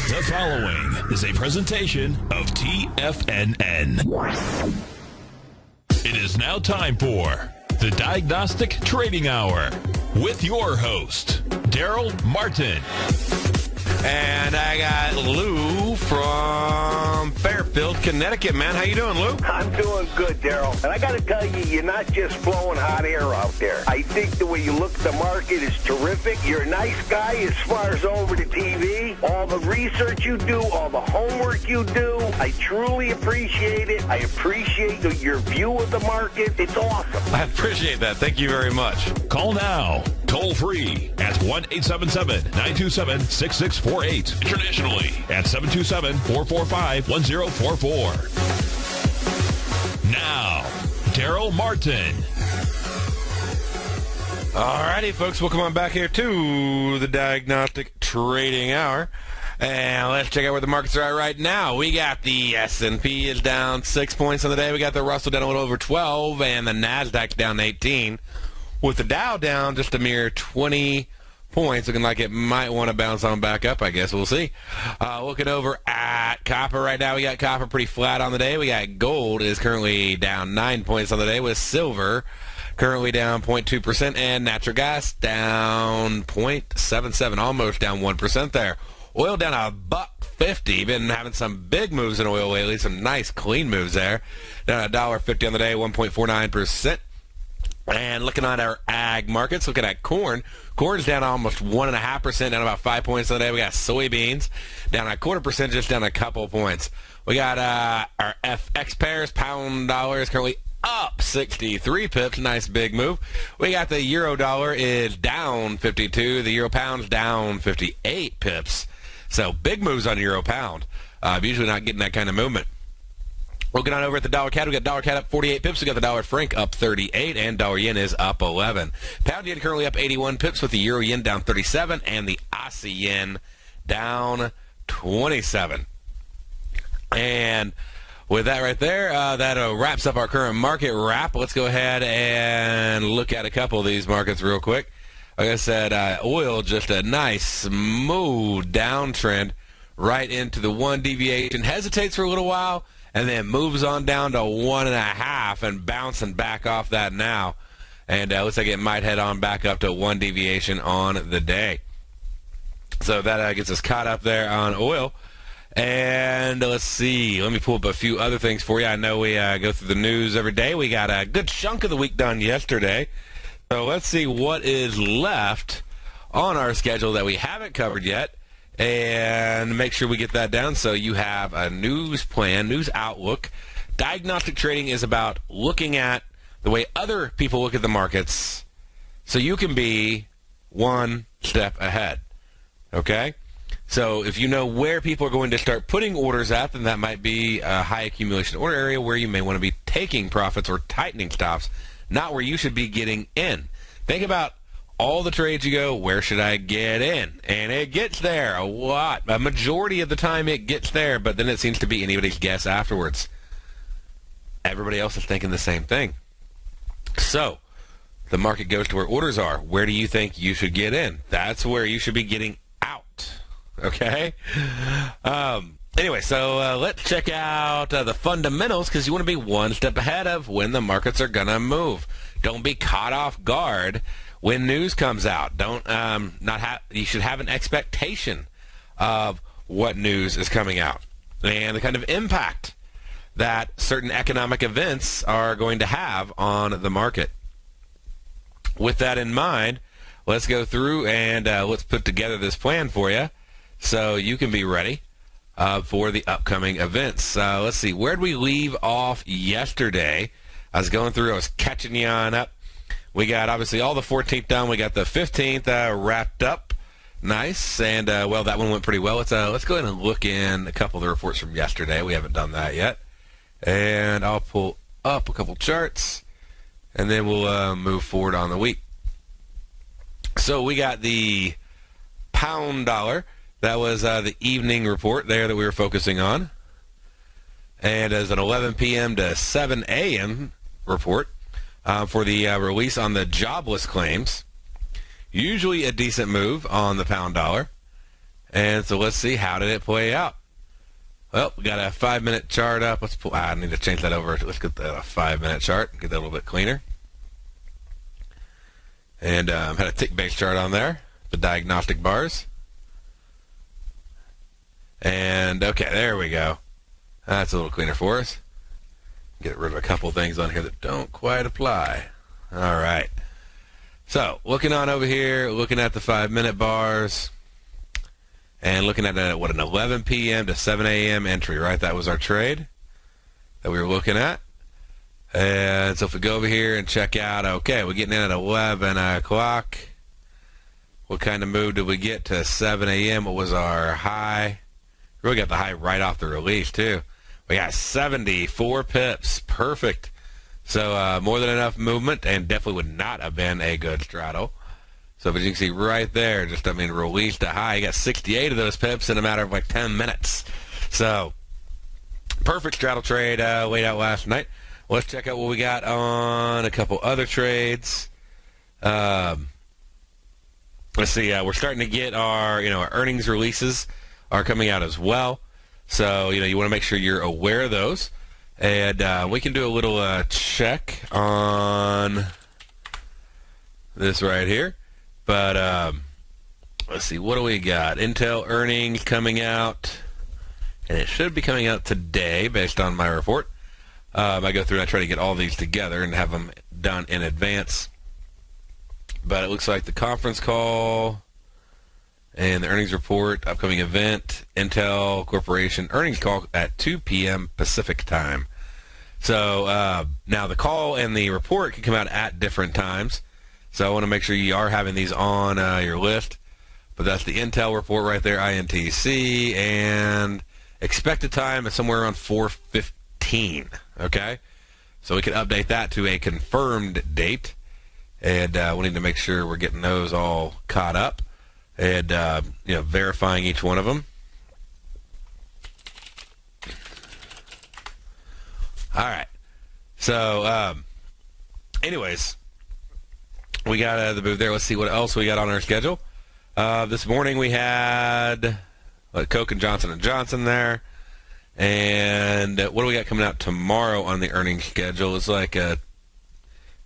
The following is a presentation of TFNN. It is now time for the Diagnostic Trading Hour with your host, Darrell Martin. And I got Lou from Fairfield, Connecticut, man. How you doing, Lou? I'm doing good, Darrell. And I got to tell you, you're not just blowing hot air out there. I think the way you look at the market is terrific. You're a nice guy as far as over the TV. All the research you do, all the homework you do, I truly appreciate it. I appreciate your view of the market. It's awesome. I appreciate that. Thank you very much. Call now, toll free at 1-877-927-6648. Internationally at 727-445-1044. Now, Darrell Martin. Alrighty, folks, welcome on back here to the Diagnostic Trading Hour. And let's check out where the markets are at right now. We got the S&P is down 6 points on the day. We got the Russell down a little over 12, and the NASDAQ down 18. With the Dow down just a mere 20 points, looking like it might want to bounce on back up, I guess. We'll see. Looking over at copper right now, we got copper pretty flat on the day. We got gold is currently down 9 points on the day, with silver currently down 0.2%, and natural gas down 0.77, almost down 1% there. Oil down $1.50. Been having some big moves in oil lately, some nice clean moves there. Down $1.50 on the day, 1.49%. And looking at our ag markets, looking at corn. Corn's down almost 1.5%, down about 5 points on the day. We got soybeans down 0.25%, just down a couple points. We got our FX pairs. Pound dollar is currently up 63 pips. Nice big move. We got the euro dollar is down 52. The euro pound's down 58 pips. So big moves on euro pound. Usually not getting that kind of movement. Looking on over at the dollar CAD, we got dollar CAD up 48 pips. We got the dollar franc up 38, and dollar yen is up 11. Pound yen currently up 81 pips, with the euro yen down 37, and the Aussie yen down 27. And with that right there, that wraps up our current market wrap. Let's go ahead and look at a couple of these markets real quick. Like I said, oil just a nice smooth downtrend right into the one deviation. Hesitates for a little while, and then moves on down to 1.5 and bouncing back off that now. And looks like it might head on back up to one deviation on the day. So that gets us caught up there on oil. And let's see. Let me pull up a few other things for you. I know we go through the news every day. We got a good chunk of the week done yesterday. So let's see what is left on our schedule that we haven't covered yet, and make sure we get that down so you have a news plan, news outlook. Diagnostic trading is about looking at the way other people look at the markets so you can be one step ahead. Okay? So if you know where people are going to start putting orders at, then that might be a high accumulation order area where you may want to be taking profits or tightening stops, not where you should be getting in. Think about all the trades you go, where should I get in? And it gets there a lot. A majority of the time it gets there, but then it seems to be anybody's guess afterwards. Everybody else is thinking the same thing. So the market goes to where orders are. Where do you think you should get in? That's where you should be getting out. Okay? Anyway, so let's check out the fundamentals, because you want to be one step ahead of when the markets are going to move. Don't be caught off guard when news comes out. You should have an expectation of what news is coming out and the kind of impact that certain economic events are going to have on the market. With that in mind, let's go through and let's put together this plan for you so you can be ready for the upcoming events. Let's see, where did we leave off yesterday? I was going through, I was catching you on up. We got, obviously, all the 14th done. We got the 15th wrapped up. Nice. And, well, that one went pretty well. Let's go ahead and look in a couple of the reports from yesterday. We haven't done that yet. And I'll pull up a couple charts, and then we'll move forward on the week. So we got the pound dollar. That was the evening report there that we were focusing on. And as an 11 p.m. to 7 a.m. report for the release on the jobless claims. Usually a decent move on the pound dollar. And so let's see, how did it play out? Well, we got a 5-minute chart up. Let's pull. I need to change that over. Let's get the 5-minute chart. Get that a little bit cleaner. And had a tick-based chart on there. The diagnostic bars. And okay, there we go. That's a little cleaner for us. Get rid of a couple things on here that don't quite apply. All right. So looking on over here, looking at the 5-minute bars. And looking at an 11 p.m. to 7 a.m. entry, right? That was our trade that we were looking at. And so if we go over here and check out, okay, we're getting in at 11 o'clock. What kind of move did we get to 7 a.m.? What was our high? We really got the high right off the release, too. We got 74 pips. Perfect. So more than enough movement, and definitely would not have been a good straddle. So as you can see right there, just, released a high. You got 68 of those pips in a matter of like 10 minutes. So, perfect straddle trade laid out last night. Let's check out what we got on a couple other trades. Let's see, we're starting to get our earnings releases are coming out as well. So, you want to make sure you're aware of those. And we can do a little check on this right here. But let's see, what do we got? Intel earnings coming out, and it should be coming out today based on my report. I go through and I try to get all these together and have them done in advance. But it looks like the conference call and the earnings report, upcoming event, Intel Corporation earnings call at 2 p.m. Pacific time. So now the call and the report can come out at different times. So I want to make sure you are having these on your list. But that's the Intel report right there, INTC, and expected time is somewhere around 4:15. Okay, so we can update that to a confirmed date, and we need to make sure we're getting those all caught up and verifying each one of them. All right. So, anyways. We got the move there. Let's see what else we got on our schedule. This morning we had Coke and Johnson & Johnson there. And what do we got coming out tomorrow on the earnings schedule? It's like got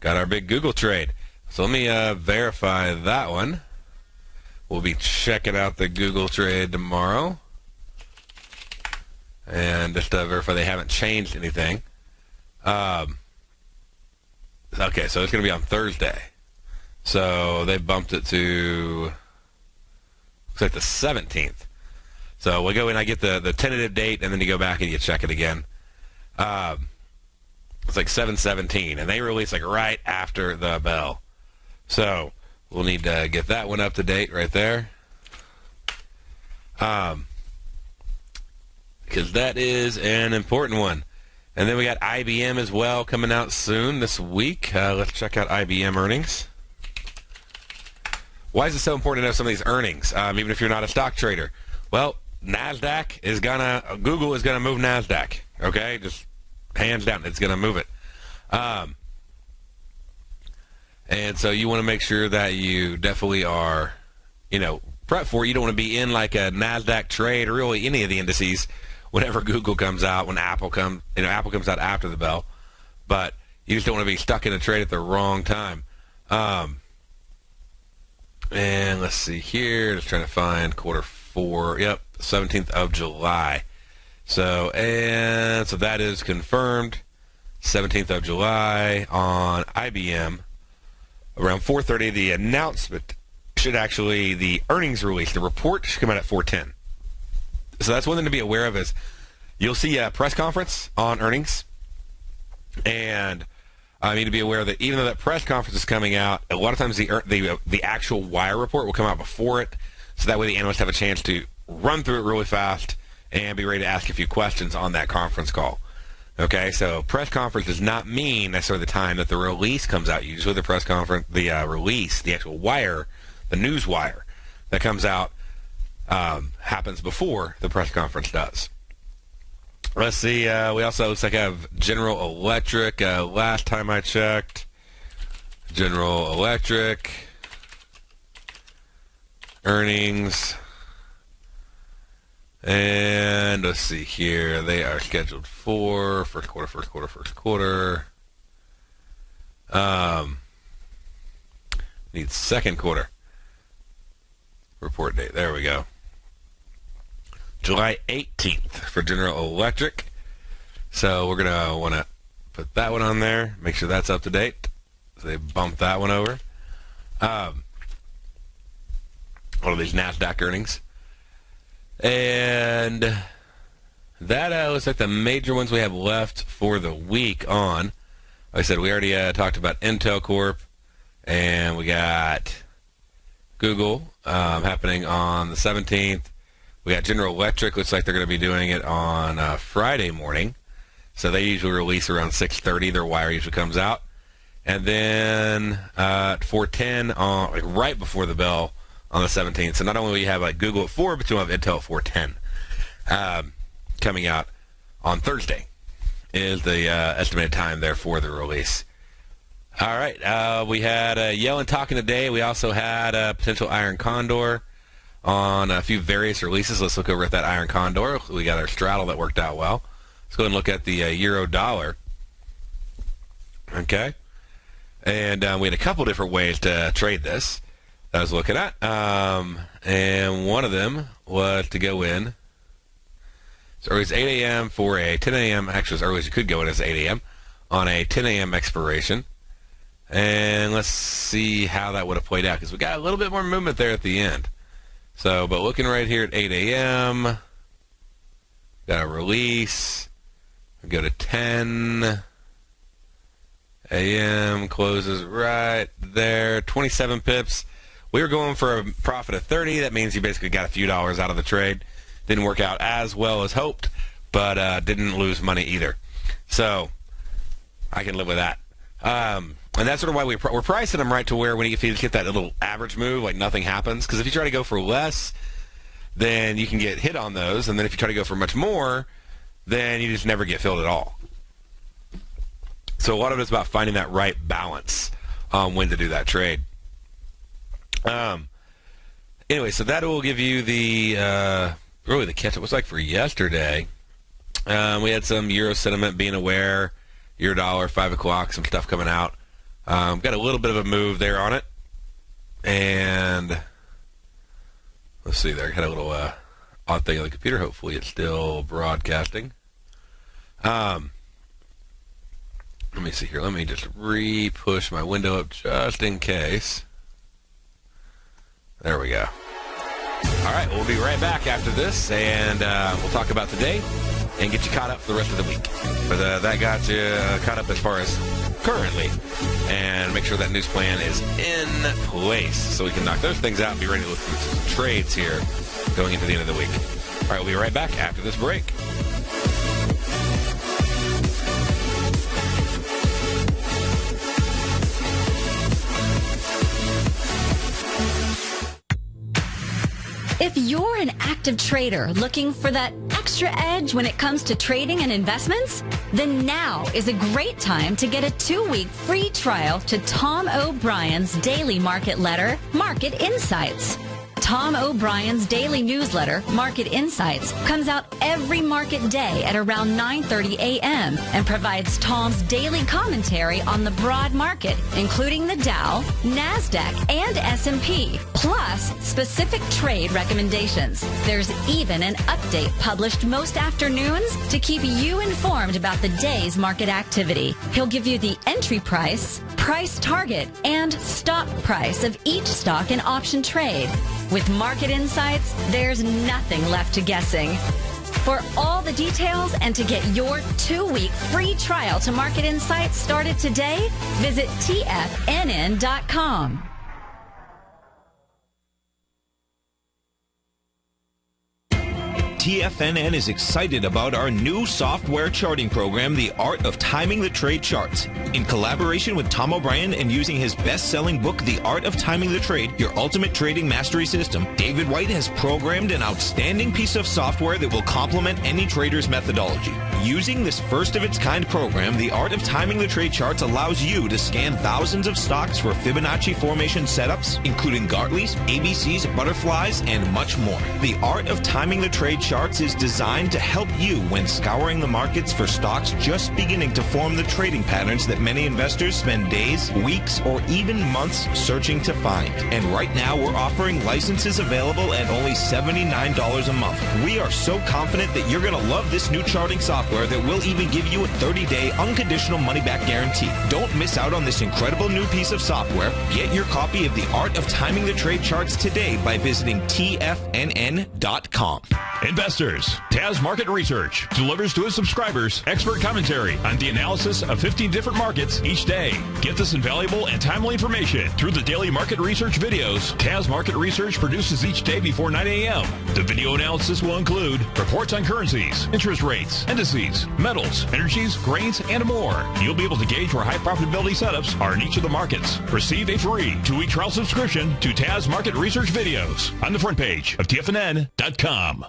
our big Google trade. So let me verify that one. We'll be checking out the Google trade tomorrow. And just to verify they haven't changed anything. Okay, so it's going to be on Thursday. So they bumped it to, looks like the 17th. So we'll go in, I get the tentative date, and then you go back and you check it again. It's like 7/17, and they release like right after the bell. So we'll need to get that one up to date right there. Because that is an important one. And then we got IBM as well coming out soon this week. Let's check out IBM earnings. Why is it so important to know some of these earnings, even if you're not a stock trader? Well, Google is gonna move NASDAQ. Okay, just hands down, it's gonna move it. And so you want to make sure that you definitely are, prep for it. You don't want to be in like a NASDAQ trade or really any of the indices whenever Google comes out, when Apple comes, Apple comes out after the bell. But you just don't want to be stuck in a trade at the wrong time. And let's see here, just trying to find quarter 4. Yep, 17th of July. So that is confirmed. 17th of July on IBM. Around 4:30, the announcement should actually, the earnings release, the report should come out at 4:10. So that's one thing to be aware of is you'll see a press conference on earnings. And I need to be aware that even though that press conference is coming out, a lot of times the actual wire report will come out before it, so that way the analysts have a chance to run through it really fast and be ready to ask a few questions on that conference call. Okay, so press conference does not mean necessarily the time that the release comes out. Usually the press conference, the release, the actual wire, the news wire that comes out happens before the press conference does. Let's see, we also, looks like I have General Electric. Last time I checked, General Electric earnings And let's see here. They are scheduled for first quarter. Need second quarter report date. There we go. July 18th for General Electric. So we're going to want to put that one on there. Make sure that's up to date. So they bumped that one over. All of these NASDAQ earnings. And that looks like the major ones we have left for the week on. Like I said, we already talked about Intel Corp. And we got Google happening on the 17th. We got General Electric. Looks like they're going to be doing it on Friday morning. So they usually release around 6:30. Their wire usually comes out. And then at 4:10, like right before the bell on the 17th. So not only will you have Google at 4, but you'll have Intel at 4:10 coming out on Thursday is the estimated time there for the release. All right, we had Yellen talking today. We also had a potential Iron Condor on a few various releases. Let's look over at that Iron Condor. We got our straddle that worked out well. Let's go ahead and look at the euro dollar. Okay, and we had a couple different ways to trade this that I was looking at, and one of them was to go in as early as 8 a.m. for a 10 a.m. Actually, as early as you could go in as 8 a.m. on a 10 a.m. expiration. And let's see how that would have played out, because we got a little bit more movement there at the end. So, but looking right here at 8 a.m., got a release. We go to 10 a.m., closes right there, 27 pips. We were going for a profit of 30. That means you basically got a few dollars out of the trade. Didn't work out as well as hoped, but didn't lose money either. So, I can live with that. And that's sort of why we're pricing them right to where if you get that little average move, like nothing happens. Because if you try to go for less, then you can get hit on those. And then if you try to go for much more, then you just never get filled at all. So a lot of it's about finding that right balance when to do that trade. Anyway, so that will give you the really the catch-up. It was like for yesterday. We had some Euro sentiment being aware. Euro dollar, 5 o'clock, some stuff coming out. Got a little bit of a move there on it. And let's see there. Had a little odd thing on the computer. Hopefully it's still broadcasting. Let me see here. Let me just re-push my window up just in case. There we go. All right, we'll be right back after this, and we'll talk about today and get you caught up for the rest of the week. But that got you caught up as far as currently, and make sure that news plan is in place so we can knock those things out and be ready to look through some trades here going into the end of the week. All right, we'll be right back after this break. If you're an active trader looking for that extra edge when it comes to trading and investments, then now is a great time to get a 2-week free trial to Tom O'Brien's daily market letter, Market Insights. Tom O'Brien's daily newsletter, Market Insights, comes out every market day at around 9:30 a.m. and provides Tom's daily commentary on the broad market, including the Dow, NASDAQ, and S&P, plus specific trade recommendations. There's even an update published most afternoons to keep you informed about the day's market activity. He'll give you the entry price, price target, and stop price of each stock and option trade. With Market Insights, there's nothing left to guessing. For all the details and to get your 2-week free trial to Market Insights started today, visit TFNN.com. TFNN is excited about our new software charting program, The Art of Timing the Trade Charts. In collaboration with Tom O'Brien and using his best-selling book, The Art of Timing the Trade, Your Ultimate Trading Mastery System, David White has programmed an outstanding piece of software that will complement any trader's methodology. Using this first-of-its-kind program, The Art of Timing the Trade Charts allows you to scan thousands of stocks for Fibonacci formation setups, including Gartley's, ABC's, butterflies, and much more. The Art of Timing the Trade Charts charts is designed to help you when scouring the markets for stocks just beginning to form the trading patterns that many investors spend days, weeks, or even months searching to find. And right now, we're offering licenses available at only $79 a month. We are so confident that you're going to love this new charting software that will even give you a 30-day unconditional money-back guarantee. Don't miss out on this incredible new piece of software. Get your copy of The Art of Timing the Trade Charts today by visiting TFNN.com. Investors, Taz Market Research delivers to its subscribers expert commentary on the analysis of 15 different markets each day. Get this invaluable and timely information through the daily market research videos Taz Market Research produces each day before 9 a.m. The video analysis will include reports on currencies, interest rates, indices, metals, energies, grains, and more. You'll be able to gauge where high profitability setups are in each of the markets. Receive a free 2-week trial subscription to Taz Market Research videos on the front page of TFNN.com.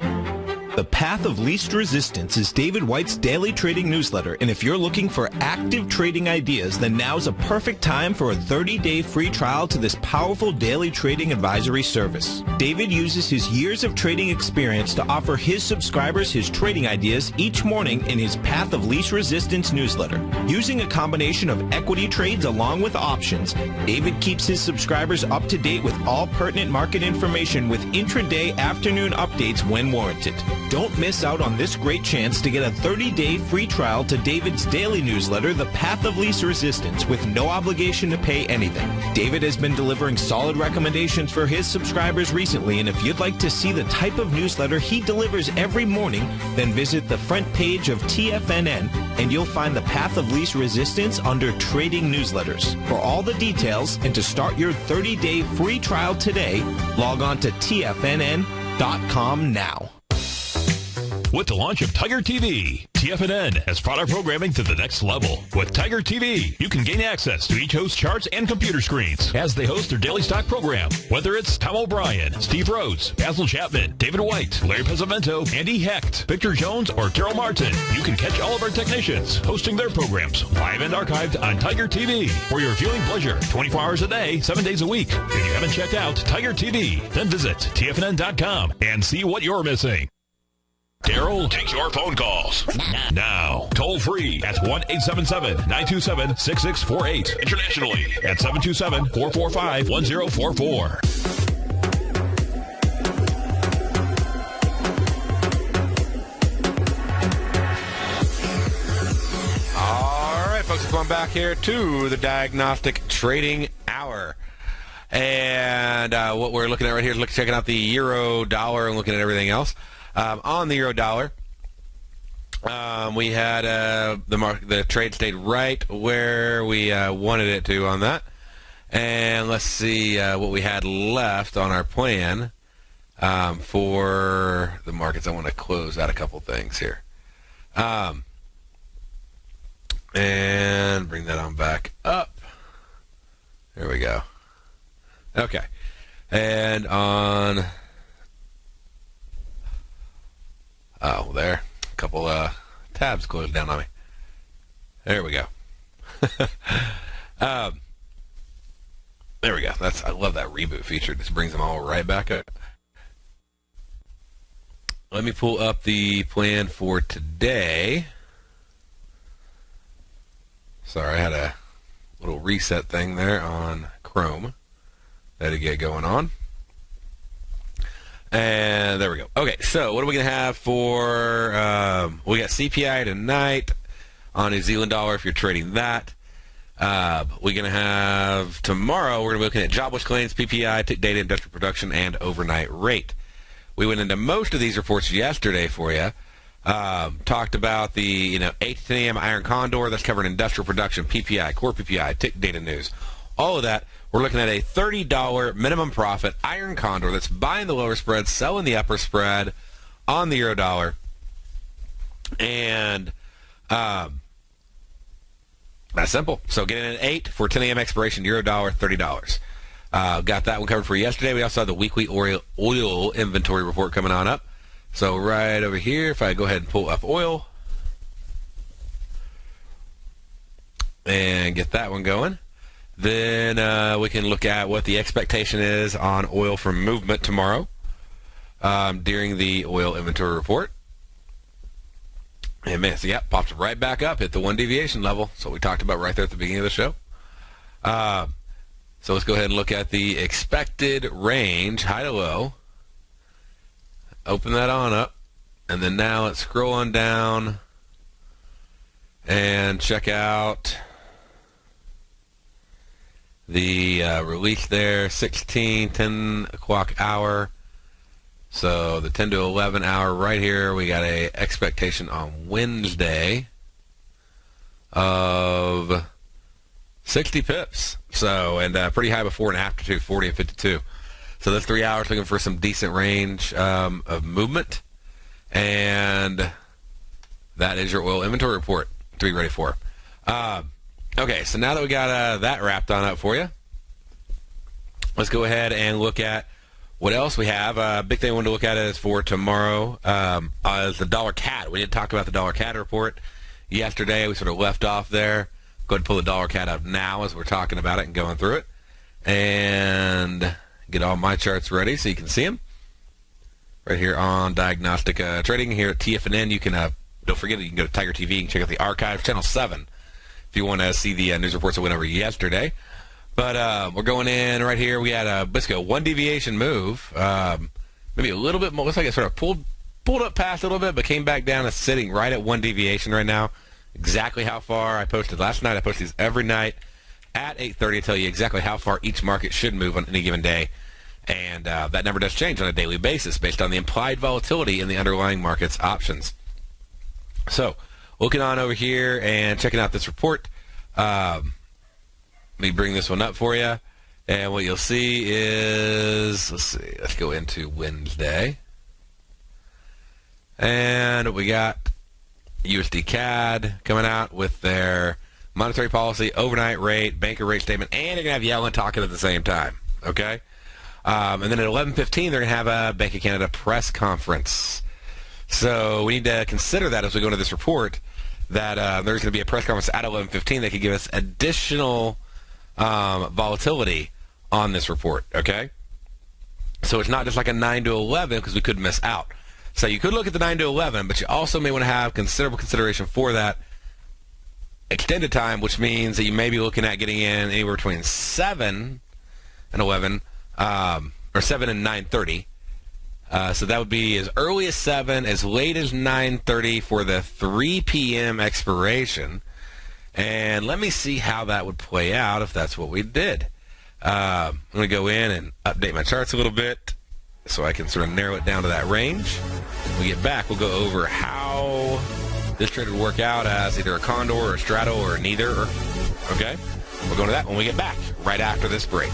The Path of Least Resistance is David White's daily trading newsletter, and if you're looking for active trading ideas, then now's a perfect time for a 30-day free trial to this powerful daily trading advisory service. David uses his years of trading experience to offer his subscribers his trading ideas each morning in his Path of Least Resistance newsletter. Using a combination of equity trades along with options, David keeps his subscribers up to date with all pertinent market information with intraday afternoon updates when warranted. Don't miss out on this great chance to get a 30-day free trial to David's daily newsletter, The Path of Least Resistance, with no obligation to pay anything. David has been delivering solid recommendations for his subscribers recently, and if you'd like to see the type of newsletter he delivers every morning, then visit the front page of TFNN, and you'll find The Path of Least Resistance under Trading Newsletters. For all the details and to start your 30-day free trial today, log on to TFNN.com now. With the launch of Tiger TV, TFNN has brought our programming to the next level. With Tiger TV, you can gain access to each host's charts and computer screens as they host their daily stock program. Whether it's Tom O'Brien, Steve Rhodes, Basil Chapman, David White, Larry Pesavento, Andy Hecht, Victor Jones, or Darrell Martin, you can catch all of our technicians hosting their programs live and archived on Tiger TV for your viewing pleasure 24 hours a day, 7 days a week. If you haven't checked out Tiger TV, then visit TFNN.com and see what you're missing. Darrell takes your phone calls now. Toll free at 1-877-927-6648. Internationally at 727-445-1044. All right, folks, we're going back here to the Diagnostic Trading Hour. And what we're looking at right here is checking out the euro dollar and looking at everything else. On the euro dollar, we had the trade stayed right where we wanted it to on that. And let's see what we had left on our plan for the markets. I want to close out a couple things here. And bring that on back up. There we go. Okay. And on... Oh, there. A couple tabs closed down on me. There we go. There we go. I love that reboot feature. It just brings them all right back up. Let me pull up the plan for today. Sorry, I had a little reset thing there on Chrome that to get going on. And there we go. Okay, so what are we going to have for, we got CPI tonight on New Zealand dollar if you're trading that. We're going to have tomorrow, we're going to be looking at jobless claims, PPI, tick data, industrial production, and overnight rate. We went into most of these reports yesterday for you. Talked about the 8 to 10 a.m. iron condor. That's covering industrial production, PPI, core PPI, tick data news. All of that. We're looking at a $30 minimum profit iron condor that's buying the lower spread, selling the upper spread on the euro dollar. And that's simple. So getting an 8 for 10 a.m. expiration, euro dollar, $30. Got that one covered for yesterday. We also had the weekly oil inventory report coming on up. So right over here, if I go ahead and pull up oil and get that one going, then we can look at what the expectation is on oil from movement tomorrow. during the oil inventory report. And man, so yeah, popped right back up, hit the 1 deviation level. That's what we talked about right there at the beginning of the show. So let's go ahead and look at the expected range, high to low. Open that on up. And then now let's scroll on down and check out the release there, 10 o'clock hour. So the 10 to 11 hour right here, we got a expectation on Wednesday of 60 pips. So, and pretty high before and after too, 40 and 52. So those 3 hours looking for some decent range of movement. And that is your oil inventory report to be ready for. Okay, so now that we got that wrapped on up for you, let's go ahead and look at what else we have. Big thing I wanted to look at is for tomorrow is the dollar CAD. We did talk about the dollar CAD report yesterday. We sort of left off there. Go ahead and pull the dollar CAD up now as we're talking about it and going through it. And get all my charts ready so you can see them. Right here on Diagnostic Trading here at TFNN. You can, don't forget, you can go to Tiger TV. You can check out the archive, Channel 7, if you want to see the news reports that went over yesterday. But we're going in right here. We had a basically a 1 deviation move. Maybe a little bit more. Looks like it sort of pulled up past a little bit, but came back down and sitting right at 1 deviation right now. Exactly how far I posted last night. I post these every night at 8:30 to tell you exactly how far each market should move on any given day. And that number does change on a daily basis based on the implied volatility in the underlying market's options. So, looking on over here and checking out this report. Let me bring this one up for you. And what you'll see is, let's go into Wednesday. And we got USD CAD coming out with their monetary policy, overnight rate, banker rate statement, and you're going to have Yellen talking at the same time. Okay? And then at 11:15, they're going to have a Bank of Canada press conference. So we need to consider that as we go into this report, that there's going to be a press conference at 11:15 that could give us additional volatility on this report, okay? So it's not just like a 9 to 11 because we could miss out. So you could look at the 9 to 11, but you also may want to have considerable consideration for that extended time, which means that you may be looking at getting in anywhere between 7 and 11, or 7 and 9:30. So that would be as early as 7, as late as 9:30 for the 3 p.m. expiration. And let me see how that would play out if that's what we did. I'm going to go in and update my charts a little bit so I can sort of narrow it down to that range. When we get back, we'll go over how this trade would work out as either a condor or a straddle or neither. Okay? We'll go into that when we get back, right after this break.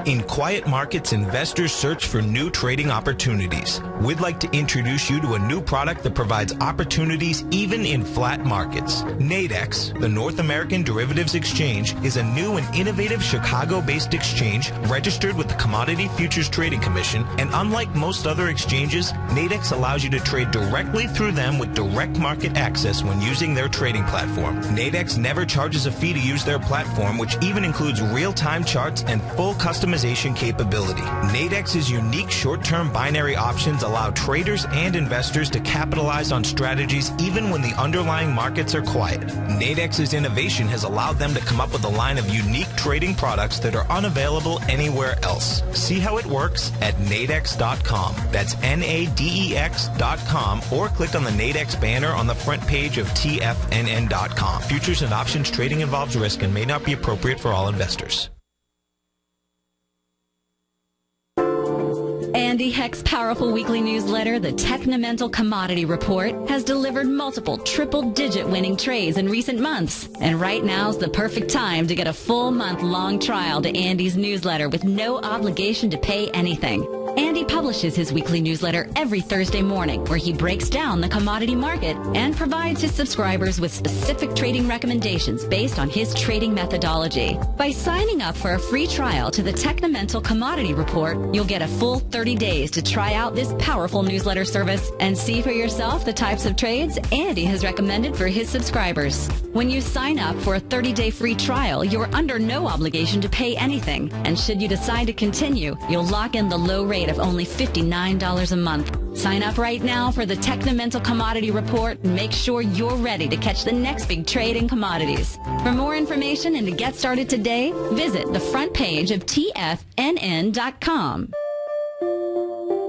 In quiet markets, investors search for new trading opportunities. We'd like to introduce you to a new product that provides opportunities even in flat markets. Nadex, the North American Derivatives Exchange, is a new and innovative Chicago-based exchange registered with the Commodity Futures Trading Commission, and unlike most other exchanges, Nadex allows you to trade directly through them with direct market access when using their trading platform. Nadex never charges a fee to use their platform, which even includes real-time charts and full customization capability. Nadex's unique short-term binary options allow traders and investors to capitalize on strategies even when the underlying markets are quiet. Nadex's innovation has allowed them to come up with a line of unique trading products that are unavailable anywhere else. See how it works at nadex.com. That's NADEX.com, or click on the Nadex banner on the front page of TFNN.com. Futures and options trading involves risk and may not be appropriate for all investors. Andy Heck's powerful weekly newsletter, the Technomental Commodity Report, has delivered multiple triple-digit winning trades in recent months. And right now's the perfect time to get a full month-long trial to Andy's newsletter with no obligation to pay anything. Andy publishes his weekly newsletter every Thursday morning, where he breaks down the commodity market and provides his subscribers with specific trading recommendations based on his trading methodology. By signing up for a free trial to the Technomental Commodity Report, you'll get a full 30 days to try out this powerful newsletter service and see for yourself the types of trades Andy has recommended for his subscribers. When you sign up for a 30-day free trial, you're under no obligation to pay anything. And should you decide to continue, you'll lock in the low rate of only $59 a month. Sign up right now for the Technomental Commodity Report and make sure you're ready to catch the next big trade in commodities. For more information and to get started today, visit the front page of TFNN.com.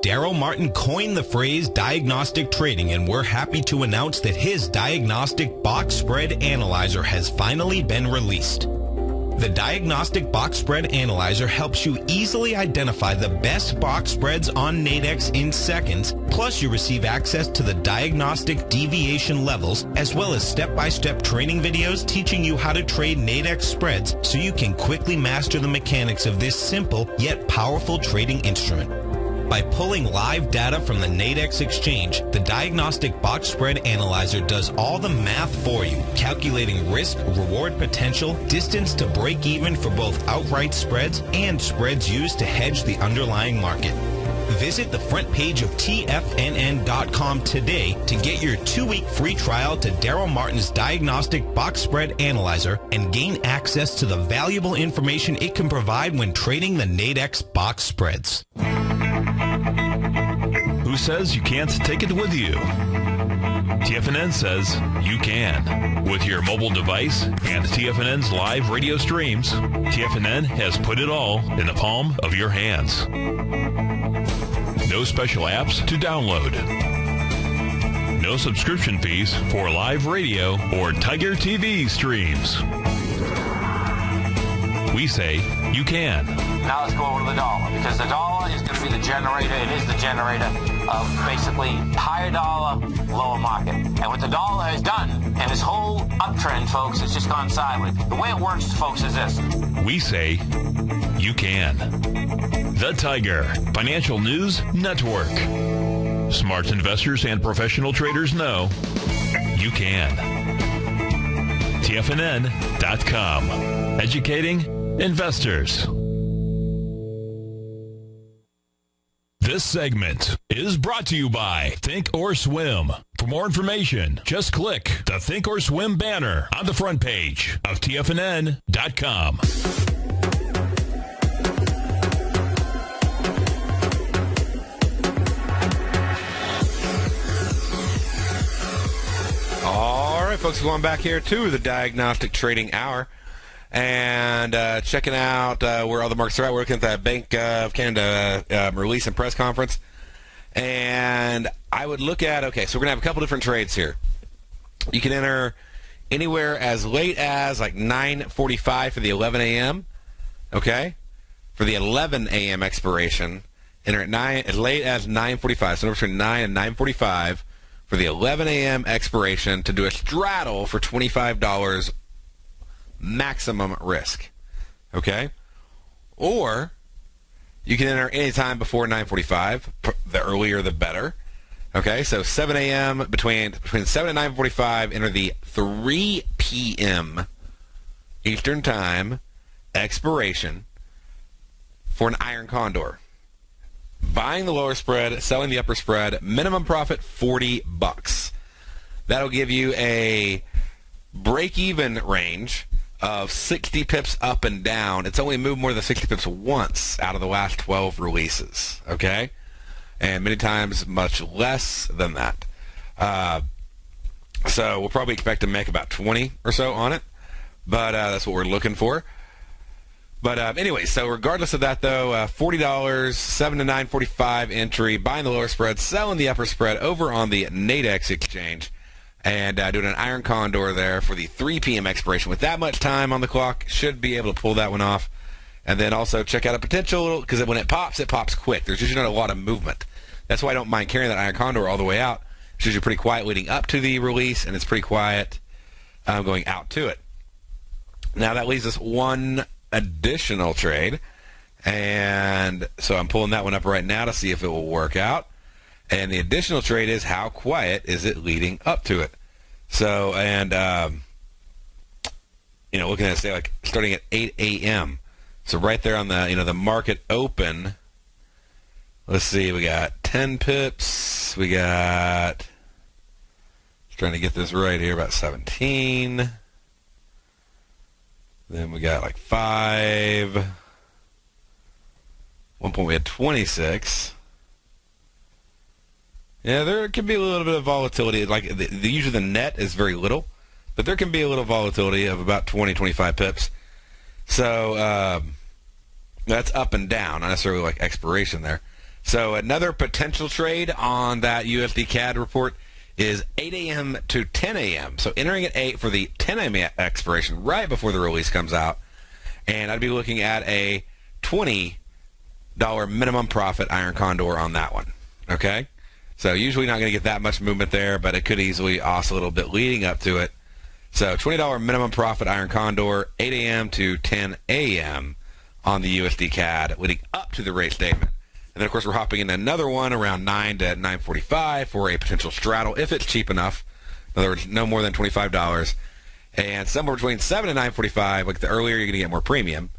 Darrell Martin coined the phrase diagnostic trading, and we're happy to announce that his diagnostic box spread analyzer has finally been released. The Diagnostic Box Spread Analyzer helps you easily identify the best box spreads on Nadex in seconds, plus you receive access to the diagnostic deviation levels, as well as step-by-step training videos teaching you how to trade Nadex spreads so you can quickly master the mechanics of this simple yet powerful trading instrument. By pulling live data from the Nadex exchange, the Diagnostic Box Spread Analyzer does all the math for you, calculating risk, reward potential, distance to break even for both outright spreads and spreads used to hedge the underlying market. Visit the front page of TFNN.com today to get your 2-week free trial to Darrell Martin's Diagnostic Box Spread Analyzer and gain access to the valuable information it can provide when trading the Nadex box spreads. Who says you can't take it with you? TFNN says you can. With your mobile device and TFNN's live radio streams, TFNN has put it all in the palm of your hands. No special apps to download. No subscription fees for live radio or Tiger TV streams. We say you can. Now let's go over to the dollar, because the dollar is going to be the generator. It is the generator of basically higher dollar, lower market. And what the dollar has done, and this whole uptrend, folks, has just gone sideways. The way it works, folks, is this. We say you can. The Tiger Financial News Network. Smart investors and professional traders know you can. TFNN.com. Educating investors. This segment is brought to you by Think or Swim. For more information, just click the Think or Swim banner on the front page of TFNN.com. All right, folks, going back here to the Diagnostic Trading Hour and checking out where all the markets are at. We're looking at that Bank of Canada release and press conference. And I would look at, okay, so we're going to have a couple different trades here. You can enter anywhere as late as like 9:45 for the 11 a.m., okay? For the 11 a.m. expiration, enter at as late as 9:45. So between 9 and 9:45 for the 11 a.m. expiration to do a straddle for $25 maximum risk, okay? Or you can enter anytime before 9:45. The earlier, the better. Okay, so 7 a.m. between 7 and 9:45. Enter the 3 p.m. Eastern Time expiration for an iron condor. Buying the lower spread, selling the upper spread. Minimum profit $40. That'll give you a break-even range of 60 pips up and down. It's only moved more than 60 pips once out of the last 12 releases, okay? And many times much less than that. So we'll probably expect to make about 20 or so on it, but that's what we're looking for. But anyway, so regardless of that, though, $40, 7 to 9:45 entry, buying the lower spread, selling the upper spread over on the Nadex exchange, and doing an iron condor there for the 3 p.m. expiration. With that much time on the clock, should be able to pull that one off. And then also check out a potential, because when it pops quick. There's usually not a lot of movement. That's why I don't mind carrying that iron condor all the way out. It's usually pretty quiet leading up to the release, and it's pretty quiet going out to it. Now that leaves us one additional trade, And so I'm pulling that one up right now to see if it will work out. And the additional trade is how quiet is it leading up to it. So, and, looking at it, say, like, starting at 8 a.m. So right there on the, the market open, let's see, we got 10 pips. We got, trying to get this right here, about 17. Then we got like 5. One point we had 26. Yeah, there can be a little bit of volatility. Like usually the net is very little, but there can be a little volatility of about 20, 25 pips. So that's up and down, not necessarily like expiration there. So another potential trade on that USD CAD report is 8 a.m. to 10 a.m. So entering at 8 for the 10 a.m. expiration right before the release comes out. And I'd be looking at a $20 minimum profit iron condor on that one. Okay? So usually not going to get that much movement there, but it could easily oscillate a little bit leading up to it. So $20 minimum profit iron condor, 8 a.m. to 10 a.m. on the USD CAD leading up to the rate statement. And then, of course, we're hopping into another one around 9 to 9:45 for a potential straddle if it's cheap enough. In other words, no more than $25. And somewhere between 7 and 9:45, like the earlier, you're going to get more premium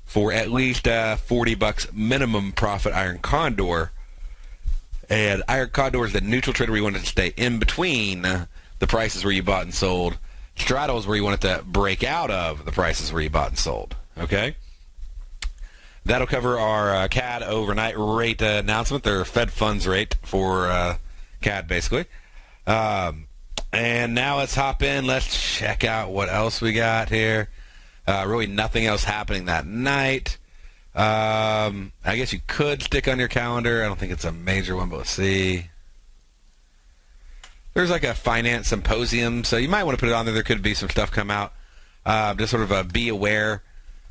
for at least $40 minimum profit iron condor. And iron condor is the neutral trade where you want it to stay in between the prices where you bought and sold. Straddle is where you want it to break out of the prices where you bought and sold. Okay? That'll cover our CAD overnight rate announcement, their Fed funds rate for CAD, basically. And now let's hop in. Let's check out what else we got here. Really nothing else happening that night. I guess you could stick on your calendar. I don't think it's a major one, but let's see. There's like a finance symposium, so you might want to put it on there. There could be some stuff come out. Just sort of be aware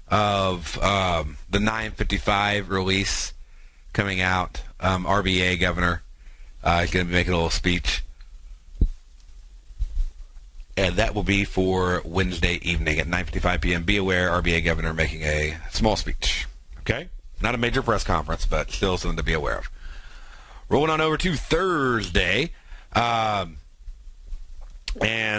of the 9:55 release coming out. RBA governor is going to be making a little speech. And that will be for Wednesday evening at 9:55 p.m. Be aware, RBA governor making a small speech. Okay? Not a major press conference, but still something to be aware of. Rolling on over to Thursday. And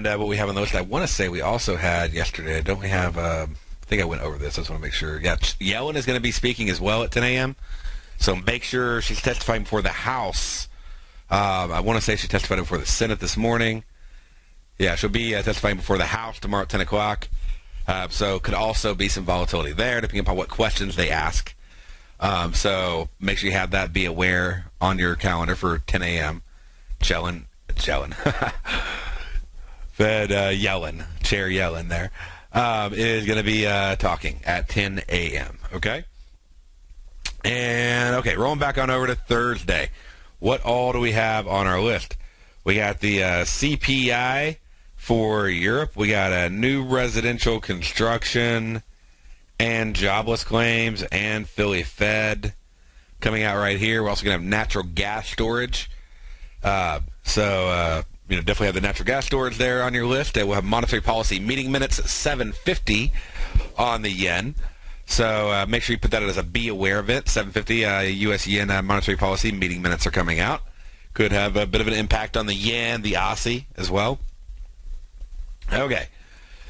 what we have on the list, I want to say we also had yesterday. Don't we have... I think I went over this. I just want to make sure. Yeah, Yellen is going to be speaking as well at 10 a.m. So make sure she's testifying before the House. I want to say she testified before the Senate this morning. Yeah, she'll be testifying before the House tomorrow at 10 o'clock. So could also be some volatility there, depending upon what questions they ask. So make sure you have that. Be aware on your calendar for 10 a.m. Yellen. Fed Yellen, Chair Yellen there. Is going to be talking at 10 a.m., okay? And, okay, rolling back on over to Thursday. What all do we have on our list? We got the CPI for Europe. We got a new residential construction and jobless claims and Philly Fed coming out right here. We're also going to have natural gas storage. Definitely have the natural gas storage there on your list. We'll have monetary policy meeting minutes at 7:50 on the yen. So make sure you put that as a be aware of it. 7:50 U.S. yen monetary policy meeting minutes are coming out. Could have a bit of an impact on the yen, the Aussie as well. Okay.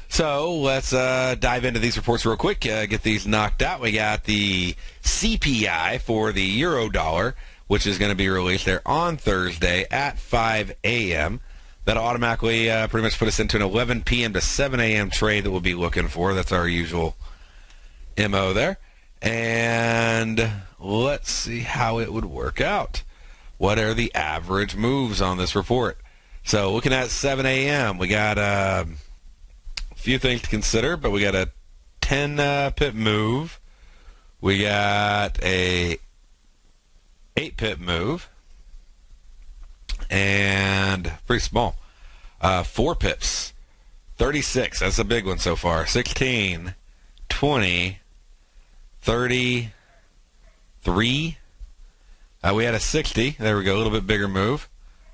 So let's dive into these reports real quick. Get these knocked out. We got the CPI for the euro dollar, which is going to be released there on Thursday at 5 a.m. That'll automatically pretty much put us into an 11 p.m. to 7 a.m. trade that we'll be looking for. That's our usual MO there. And let's see how it would work out. What are the average moves on this report? So looking at 7 a.m., we got a few things to consider, but we got a 10-pip move. We got a 8-pip move, and pretty small. 4 pips, 36. That's a big one so far. 16, 20, 33. We had a 60. There we go. A little bit bigger move.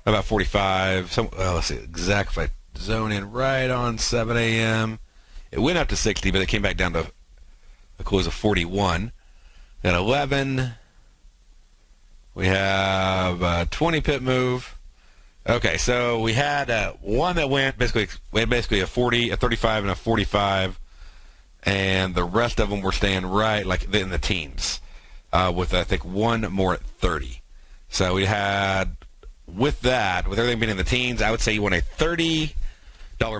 About 45. Let's see. Exact. If I zone in right on 7 a.m. It went up to 60, but it came back down to a close of 41. At 11, we have a 20 pip move. Okay, so we had one that went we had basically a 40, a 35, and a 45, and the rest of them were staying right like in the teens, with I think one more at 30. So we had, with everything being in the teens, I would say you want a $30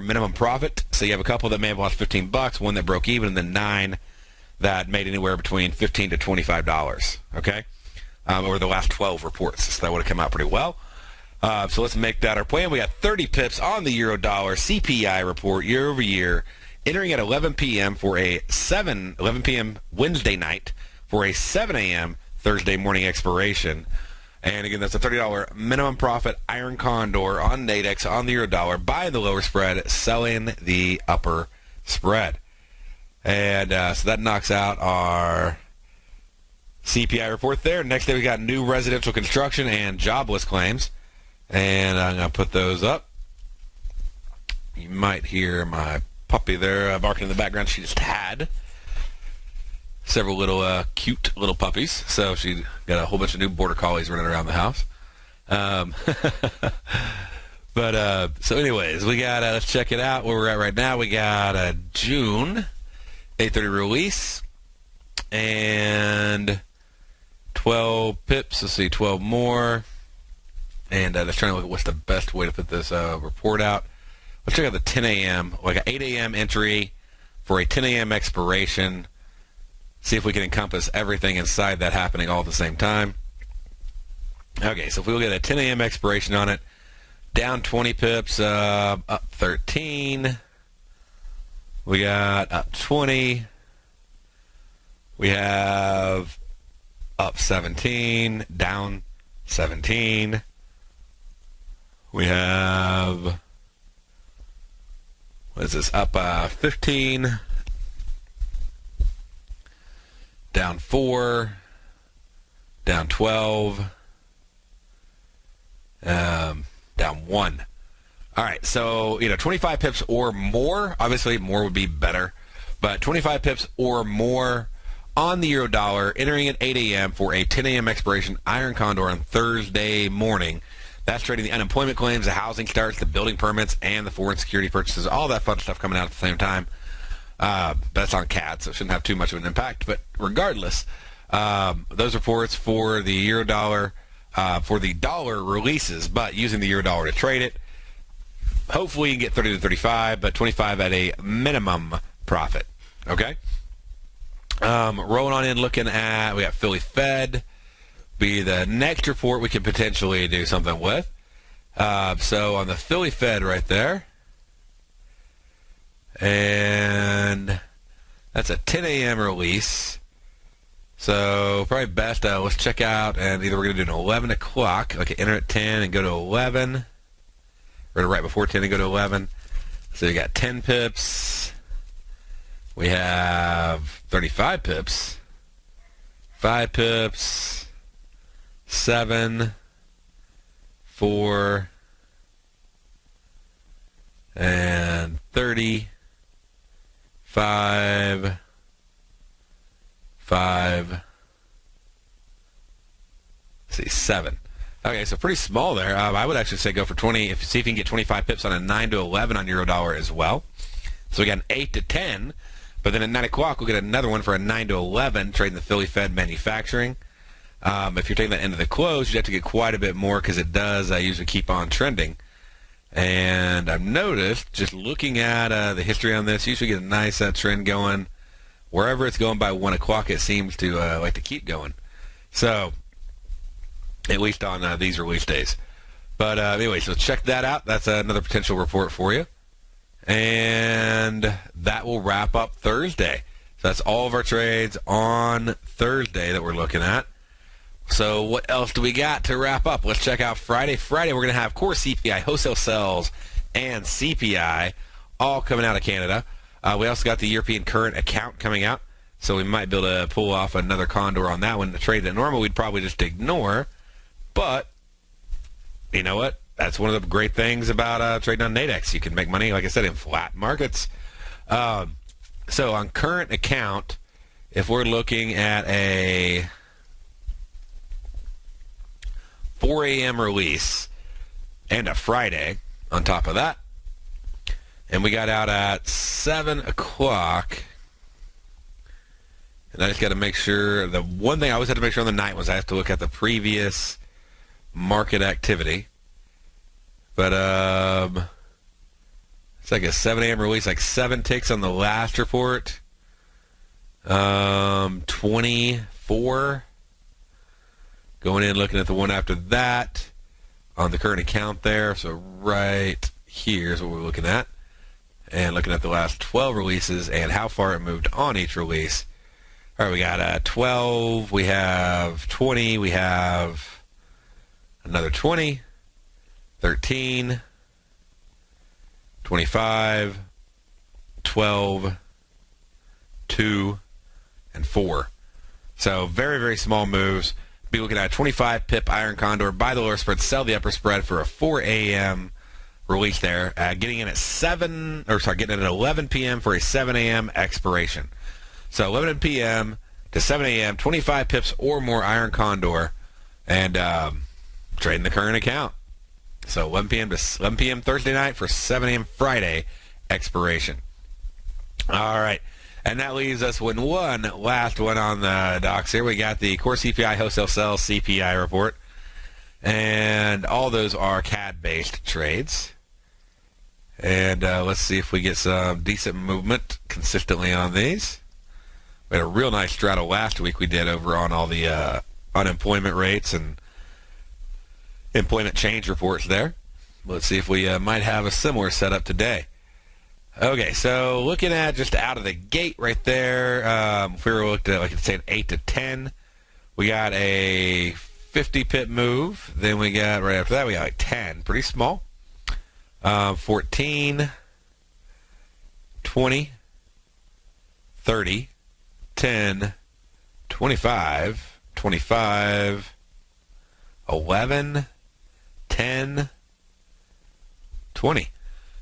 minimum profit. So you have a couple that may have lost $15, one that broke even, and then 9 that made anywhere between $15 to $25. Okay, over the last 12 reports, so that would have come out pretty well. So let's make that our plan. We got 30 pips on the euro dollar CPI report year over year, entering at 11 p.m. for 11 p.m. Wednesday night for a 7 a.m. Thursday morning expiration. And again, that's a $30 minimum profit iron condor on Nadex on the euro dollar, buying the lower spread, selling the upper spread. And so that knocks out our CPI report there. Next day we got new residential construction and jobless claims. And I'm going to put those up. You might hear my puppy there barking in the background. She just had several little cute little puppies. So she got a whole bunch of new border collies running around the house. But so anyways, we got, let's check it out where we're at right now. We got a June 8:30 release and 12 pips. Let's see, 12 more. And just trying to look at what's the best way to put this report out. Let's check out the 10 a.m. like an 8 a.m. entry for a 10 a.m. expiration. See if we can encompass everything inside that happening all at the same time. Okay, so if we look at a 10 a.m. expiration on it, down 20 pips, up 13. We got up 20. We have up 17, down 17. We have, what is this, up 15, down 4, down 12, down 1. All right, so, 25 pips or more. Obviously, more would be better. But 25 pips or more on the euro dollar, entering at 8 a.m. for a 10 a.m. expiration iron condor on Thursday morning. That's trading the unemployment claims, the housing starts, the building permits, and the foreign security purchases. All that fun stuff coming out at the same time. But it's on CAD, so it shouldn't have too much of an impact. But regardless, those reports for the euro dollar, for the dollar releases, but using the euro dollar to trade it. Hopefully you can get 30 to 35, but 25 at a minimum profit. Okay? Rolling on in, looking at, we got Philly Fed. Be the next report we could potentially do something with. So on the Philly Fed right there. And that's a 10 a.m. release. So probably best, let's check out, and either we're going to do an 11 o'clock, like enter at 10 and go to 11. Or right before 10 and go to 11. So you got 10 pips. We have 35 pips. 5 pips. 7. 4. And 30. 5. 5. Let's see, 7. Okay, so pretty small there. I would actually say go for 20. See if you can get 25 pips on a 9 to 11 on euro dollar as well. So we got an 8 to 10, but then at 9 o'clock we'll get another one for a 9 to 11, trading the Philly Fed manufacturing. If you're taking that into the close, you have to get quite a bit more because it does usually keep on trending. And I've noticed, just looking at the history on this, you usually get a nice trend going. Wherever it's going by 1 o'clock, it seems to like to keep going. So, at least on these release days. But anyway, so check that out. That's another potential report for you. And that will wrap up Thursday. So that's all of our trades on Thursday that we're looking at. So what else do we got to wrap up? Let's check out Friday. Friday, we're going to have core CPI, wholesale sales, and CPI all coming out of Canada. We also got the European current account coming out. So we might be able to pull off another condor on that one, a trade that normally we'd probably just ignore. But, you know what? That's one of the great things about trading on Nadex. You can make money, like I said, in flat markets. So on current account, if we're looking at a 4 a.m. release and a Friday on top of that, and we got out at 7 o'clock, and I just got to make sure, the one thing I always have to make sure on the night was I have to look at the previous market activity. But it's like a 7 a.m. release, like 7 ticks on the last report. 24. Going in, looking at the one after that on the current account there. So right here is what we're looking at. And looking at the last 12 releases and how far it moved on each release. All right, we got 12, we have 20, we have another 20, 13, 25, 12, 2, and 4. So very, very small moves. Be looking at a 25 pip iron condor, buy the lower spread, sell the upper spread for a 4 a.m. release there. Getting in at 11 p.m. for a 7 a.m. expiration. So 11 p.m. to 7 a.m., 25 pips or more iron condor, and trading the current account. So 11 p.m. to 11 p.m. Thursday night for 7 a.m. Friday expiration. All right. And that leaves us with one last one on the docks here. We got the core CPI, wholesale sales CPI report. And all those are CAD-based trades. And let's see if we get some decent movement consistently on these. We had a real nice straddle last week we did over on all the unemployment rates and employment change reports there. Let's see if we might have a similar setup today. Okay, so looking at just out of the gate right there, if we were looking at, like it's saying 8 to 10, we got a 50 pip move. Then we got, right after that, we got like 10, pretty small. 14, 20, 30, 10, 25, 25, 11, 10, 20.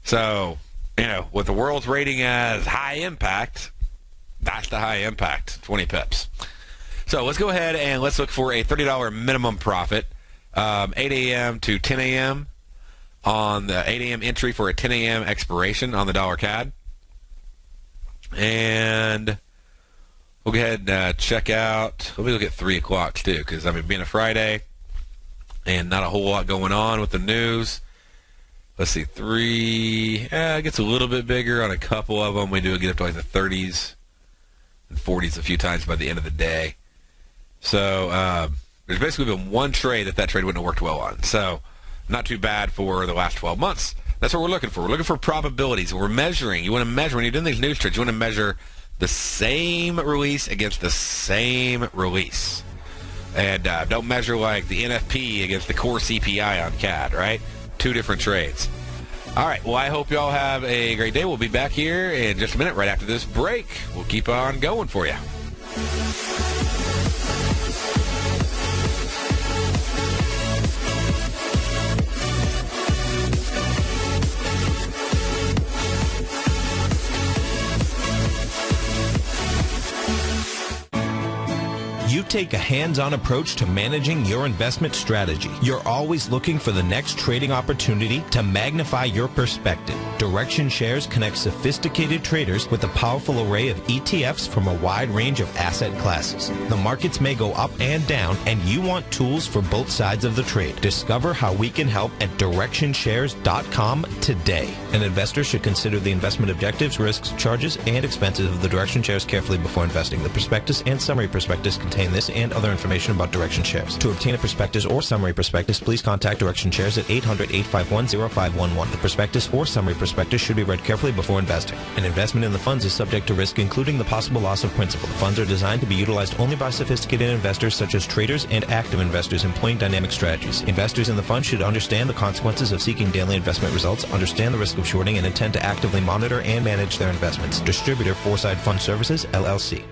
So, you know, with the world's rating as high impact, that's the high impact, 20 pips. So let's go ahead and let's look for a $30 minimum profit, 8 a.m. to 10 a.m. on the 8 a.m. entry for a 10 a.m. expiration on the dollar CAD. And we'll go ahead and check out, let me look at 3 o'clock too, because, I mean, being a Friday and not a whole lot going on with the news. Let's see, 3, it gets a little bit bigger on a couple of them. We do get up to like the 30s and 40s a few times by the end of the day. So there's basically been one trade that trade wouldn't have worked well on. So not too bad for the last 12 months. That's what we're looking for. We're looking for probabilities. We're measuring. You want to measure, when you're doing these news trades, you want to measure the same release against the same release. And don't measure like the NFP against the core CPI on CAD, right? 2 different trades. All right, well, I hope you all have a great day. We'll be back here in just a minute right after this break. We'll keep on going for you. You take a hands-on approach to managing your investment strategy. You're always looking for the next trading opportunity to magnify your perspective. Direction Shares connects sophisticated traders with a powerful array of ETFs from a wide range of asset classes. The markets may go up and down, and you want tools for both sides of the trade. Discover how we can help at DirectionShares.com today. An investor should consider the investment objectives, risks, charges, and expenses of the Direction Shares carefully before investing. The prospectus and summary prospectus contain this and other information about Direction Shares. To obtain a prospectus or summary prospectus, please contact Direction Shares at 800-851-0511. The prospectus or summary prospectus should be read carefully before investing. An investment in the funds is subject to risk, including the possible loss of principal. The funds are designed to be utilized only by sophisticated investors such as traders and active investors employing dynamic strategies. Investors in the fund should understand the consequences of seeking daily investment results, understand the risk of shorting, and intend to actively monitor and manage their investments. Distributor, Foreside Fund Services, LLC.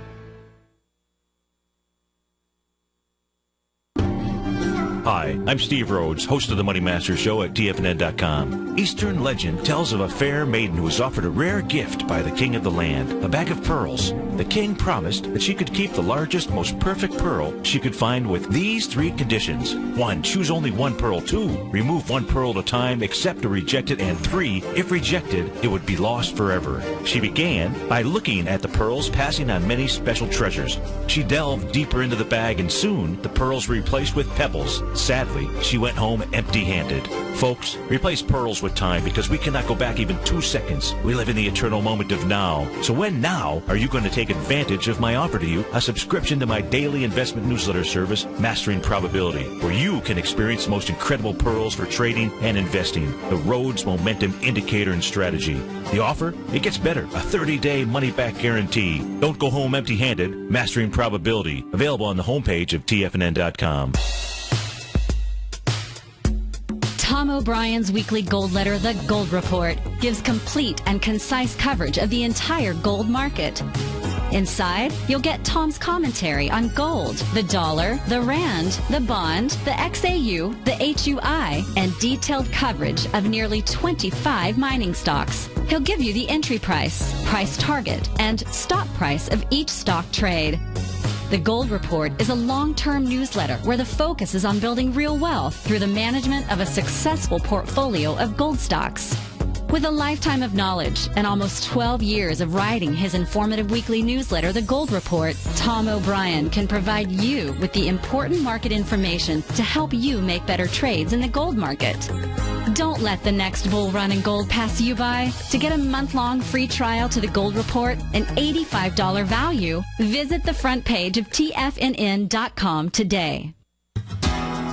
Hi, I'm Steve Rhodes, host of the Money Master Show at TFNN.com. Eastern legend tells of a fair maiden who was offered a rare gift by the king of the land, a bag of pearls. the king promised that she could keep the largest, most perfect pearl she could find with these 3 conditions. 1, choose only 1 pearl. 2, remove 1 pearl at a time, accept or reject it. And 3, if rejected, it would be lost forever. She began by looking at the pearls, passing on many special treasures. She delved deeper into the bag, and soon the pearls were replaced with pebbles. Sadly, she went home empty-handed. Folks, replace pearls with time, because we cannot go back even 2 seconds. We live in the eternal moment of now. So when now are you going to take advantage of my offer to you, a subscription to my daily investment newsletter service, Mastering Probability, where you can experience the most incredible pearls for trading and investing, the Rhodes Momentum Indicator and Strategy. The offer? It gets better. A 30-day money-back guarantee. Don't go home empty-handed. Mastering Probability. Available on the homepage of TFNN.com. Tom O'Brien's weekly gold letter, The Gold Report, gives complete and concise coverage of the entire gold market. Inside, you'll get Tom's commentary on gold, the dollar, the rand, the bond, the XAU, the HUI, and detailed coverage of nearly 25 mining stocks. He'll give you the entry price, price target, and stop price of each stock trade. The Gold Report is a long-term newsletter where the focus is on building real wealth through the management of a successful portfolio of gold stocks. With a lifetime of knowledge and almost 12 years of writing his informative weekly newsletter, The Gold Report, Tom O'Brien can provide you with the important market information to help you make better trades in the gold market. Don't let the next bull run in gold pass you by. To get a month-long free trial to The Gold Report, an $85 value, visit the front page of TFNN.com today.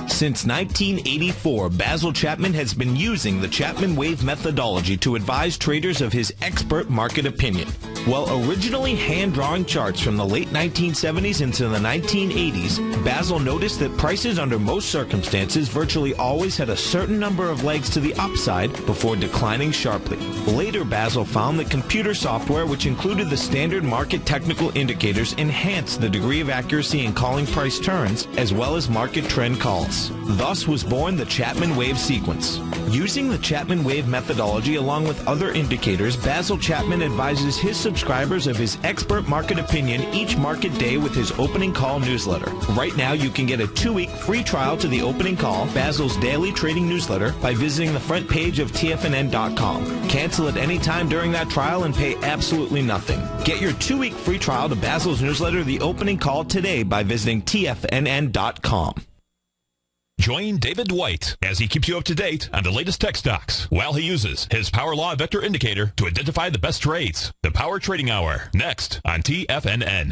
Since 1984, Basil Chapman has been using the Chapman Wave methodology to advise traders of his expert market opinion. While originally hand-drawing charts from the late 1970s into the 1980s, Basil noticed that prices under most circumstances virtually always had a certain number of legs to the upside before declining sharply. Later, Basil found that computer software, which included the standard market technical indicators, enhanced the degree of accuracy in calling price turns as well as market trend calls. Thus was born the Chapman Wave sequence. Using the Chapman Wave methodology along with other indicators, Basil Chapman advises his subscribers of his expert market opinion each market day with his opening call newsletter. Right now, you can get a 2-week free trial to the opening call, Basil's daily trading newsletter, by visiting the front page of TFNN.com. Cancel at any time during that trial and pay absolutely nothing. Get your 2-week free trial to Basil's newsletter, The Opening Call, today by visiting TFNN.com. Join David White as he keeps you up to date on the latest tech stocks while he uses his Power Law Vector Indicator to identify the best trades. The Power Trading Hour, next on TFNN.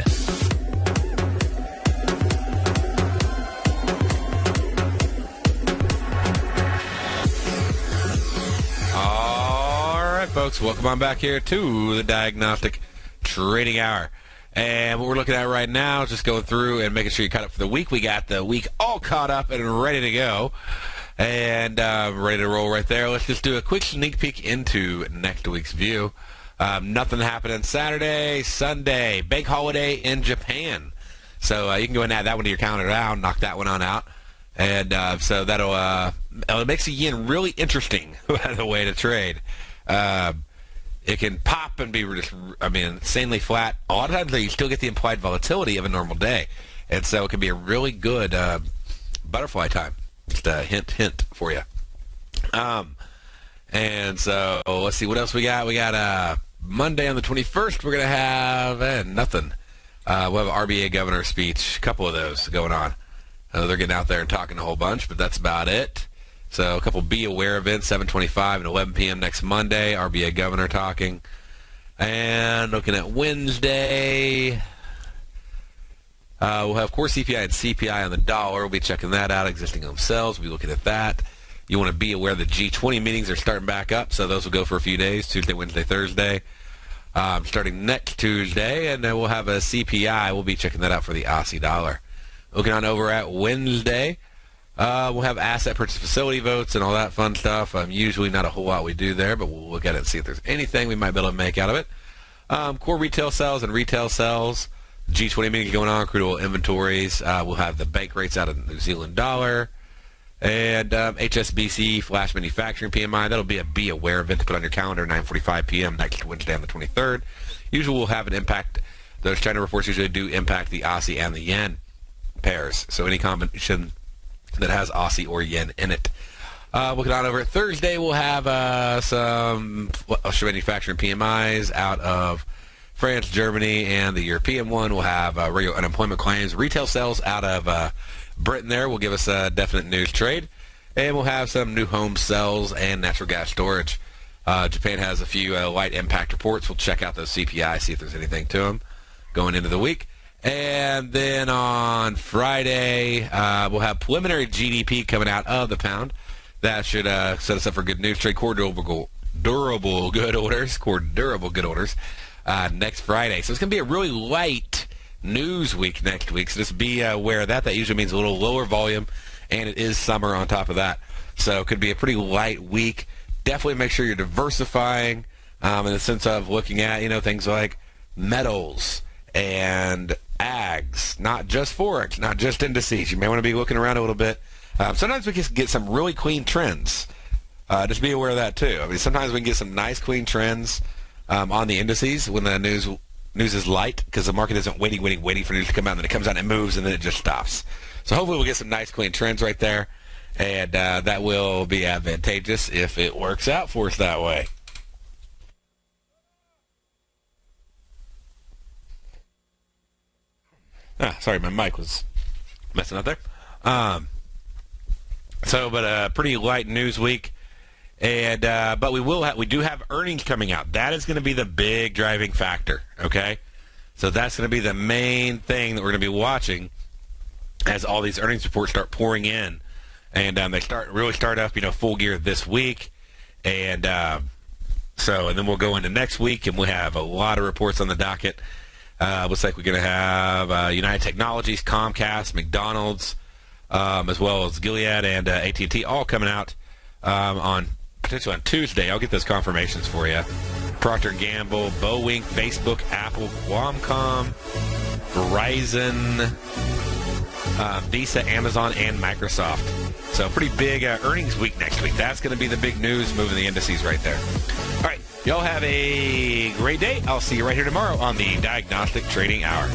All right, folks, welcome on back here to the Diagnostic Trading Hour. And what we're looking at right now is just going through and making sure you caught up for the week. We got the week all caught up and ready to go. And ready to roll right there. Let's just do a quick sneak peek into next week's view. Nothing happening Saturday, Sunday, bank holiday in Japan. So you can go and add that one to your calendar now, knock that one on out. And so that'll it makes the yen really interesting, by the way, to trade. It can pop and be just, insanely flat. A lot of times, though, you still get the implied volatility of a normal day. And so it can be a really good butterfly time. Just a hint for you. And so let's see what else we got. We got Monday on the 21st. We're going to have nothing. We'll have an RBA governor speech. A couple of those going on. They're getting out there and talking a whole bunch, but that's about it. So a couple Be Aware events, 7:25 and 11 p.m. next Monday. RBA governor talking. And looking at Wednesday, we'll have core CPI and CPI on the dollar. We'll be checking that out. Existing home sales, we'll be looking at that. You want to be aware the G20 meetings are starting back up, so those will go for a few days, Tuesday, Wednesday, Thursday. Starting next Tuesday, and then we'll have a CPI. We'll be checking that out for the Aussie dollar. Looking on over at Wednesday, we'll have asset purchase facility votes and all that fun stuff. Usually not a whole lot we do there, but we'll look at it and see if there's anything we might be able to make out of it. Core retail sales and retail sales. G20 meetings going on, crude oil inventories. We'll have the bank rates out of the New Zealand dollar. And HSBC flash manufacturing PMI. That'll be a Be Aware event to put on your calendar, 9:45 p.m. next Wednesday on the 23rd. Usually we'll have an impact those China reports usually do impact the Aussie and the yen pairs. So any combination that has Aussie or yen in it. Looking on over Thursday, we'll have some manufacturing PMIs out of France, Germany, and the European one. We'll have regular unemployment claims. Retail sales out of Britain there will give us a definite news trade. And we'll have some new home sales and natural gas storage. Japan has a few light impact reports. We'll check out those CPI, see if there's anything to them going into the week. And then on Friday, we'll have preliminary GDP coming out of the pound. That should set us up for good news trade. Core durable good orders next Friday. So it's going to be a really light news week next week. So just be aware of that. That usually means a little lower volume, and it is summer on top of that. So it could be a pretty light week. Definitely make sure you're diversifying in the sense of looking at, things like metals and ags, not just Forex, not just indices. You may want to be looking around a little bit. Sometimes we can get some really clean trends. Just be aware of that, too. I mean, sometimes we can get some nice, clean trends on the indices when the news is light because the market isn't waiting for news to come out, and then it comes out and it moves, and then it just stops. So hopefully we'll get some nice, clean trends right there, and that will be advantageous if it works out for us that way. Sorry, my mic was messing up there. But a pretty light news week, and but we do have earnings coming out. That is going to be the big driving factor. Okay, so that's going to be the main thing that we're going to be watching as all these earnings reports start pouring in, and they start up full gear this week, and then we'll go into next week, and we'll have a lot of reports on the docket. Looks like we're going to have United Technologies, Comcast, McDonald's, as well as Gilead and AT&T all coming out potentially on Tuesday. I'll get those confirmations for you. Procter & Gamble, Boeing, Facebook, Apple, Qualcomm, Verizon, Visa, Amazon, and Microsoft. So pretty big earnings week next week. That's going to be the big news moving the indices right there. All right. Y'all have a great day. I'll see you right here tomorrow on the Diagnostic Trading Hour.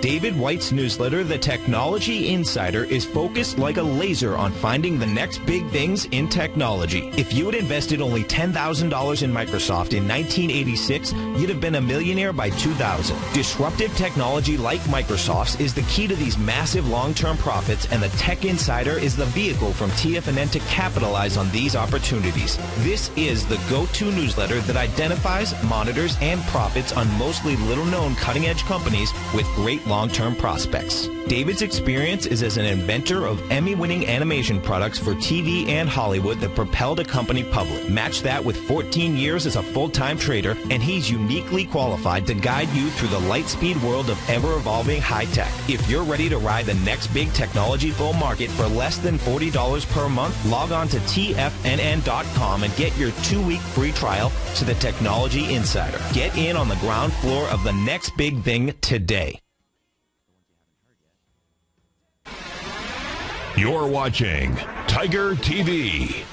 David White's newsletter, The Technology Insider, is focused like a laser on finding the next big things in technology. If you had invested only $10,000 in Microsoft in 1986, you'd have been a millionaire by 2000. Disruptive technology like Microsoft's is the key to these massive long-term profits, and the Tech Insider is the vehicle from TFNN to capitalize on these opportunities. This is the go-to newsletter that identifies, monitors, and profits on mostly little-known cutting-edge companies with great long-term prospects. David's experience is as an inventor of Emmy-winning animation products for TV and Hollywood that propelled a company public. Match that with 14 years as a full-time trader, and he's uniquely qualified to guide you through the light-speed world of ever-evolving high-tech. If you're ready to ride the next big technology bull market for less than $40 per month, log on to TFNN.com and get your 2-week free trial to the Technology Insider. Get in on the ground floor of the next big thing today. You're watching Tiger TV.